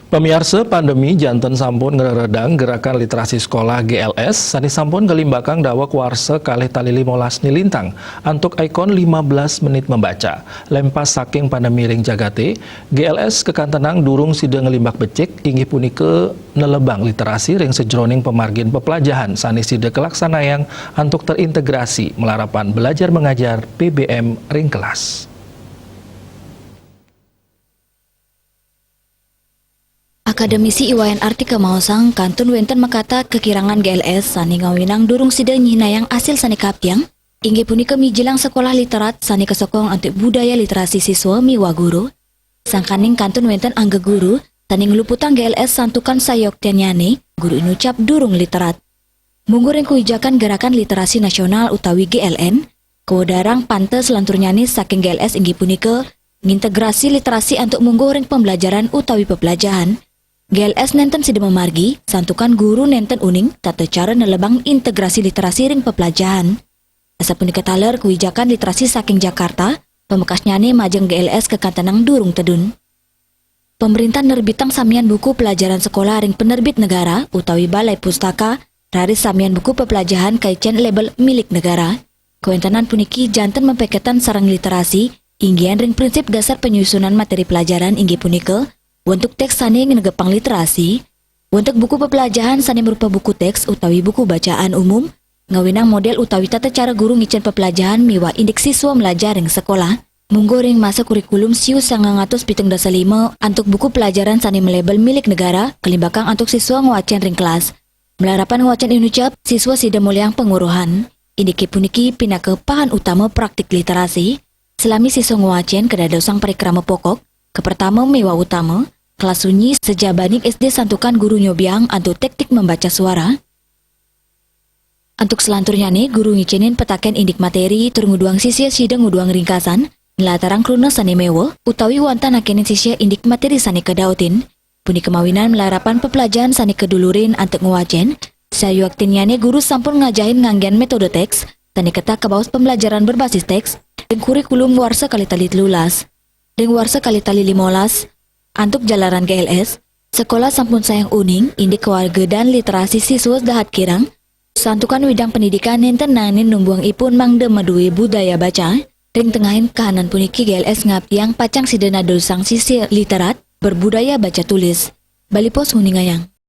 Pemirsa, pandemi janten sampun ngeredang gerakan literasi sekolah GLS sani sampun kelimbakang dawa kuarsa kalih tali 15 nilintang antuk ikon 15 menit membaca. Lempas saking pandemi ring jagate, GLS kekantenang durung sidang ngelimbak becik inggih punike nelebang literasi ring sejroning pemargin pepelajahan sani sida kelaksanayang antuk terintegrasi melarapan belajar mengajar PBM ring kelas. Akademisi Iwayan Artika Mausang kantun wenten makata kekirangan GLS sani ngawinang durung sida nyinayang asil sani kapyang inggih punika mijelang sekolah literat sani kesokong antuk budaya literasi siswa miwa guru sangkaning kantun wenten angga guru sani ngeluputang GLS santukan sayok tenyane guru inucap durung literat mungguring kuijakan gerakan literasi nasional utawi GLN kewadarang pantes lanturnyane saking GLS inggih punika ngintegrasi literasi antuk mungguring pembelajaran utawi pepelajahan GLS nenten sida memargi, santukan guru nenten uning tata cara nelebang integrasi literasi ring pepelajahan. Asa punika taler kewijakan literasi saking Jakarta, pemekasnyane majeng GLS kekantenang durung tedun. Pemerintah nerbitang samian buku pelajaran sekolah ring penerbit negara utawi Balai Pustaka, raris samian buku pepelajaran kaicen label milik negara. Kewentenan puniki janten mempeketan sarang literasi, inggian ring prinsip dasar penyusunan materi pelajaran inggih punika, untuk teks sani ngegepang literasi, untuk buku pepelajaran sani berupa buku teks utawi buku bacaan umum, ngawinang model utawi tata cara guru ngicen pepelajaran miwa indik siswa melajar ring sekolah, mungguring masa kurikulum siu 975 antuk buku pelajaran sani melabel milik negara, kelimbakang antuk siswa ngwacen ring kelas. Melarapan ngwacen inucap, siswa sida muliang penguruhan, indiki puniki pinake pahan utama praktik literasi, selami siswa ngwacen kedadosang parikrama pokok, kepertama mewa utama, kelas sunyi sejabaning SD santukan guru nyobiang antuk teknik membaca suara. Antuk selanturnya nih, guru ngicenin petaken indik materi tur nguduang sisya sida nguduang ringkasan, ngelatarang kruna sani mewa, utawi wantan akenin sisya indik materi sani kedautin. Puni kemawinan melarapan pepelajaran sani kedulurin antuk ngewacen, sayu aktinnya guru sampun ngajahin nganggian metode teks, sani keta kebawas pembelajaran berbasis teks, dan kurikulum warsa kali tali lulas. Dan warsa kali tali 15, antuk jalaran GLS, sekolah sampun sayang uning, indik keluarga dan literasi siswa dahat kirang, santukan widang pendidikan nenten nanin numbuang ipun mangde madui budaya baca, ring tengahin kahanan puniki GLS ngaptiang pacang sidana dosang sisi literat, berbudaya baca tulis. Balipos Huningayang.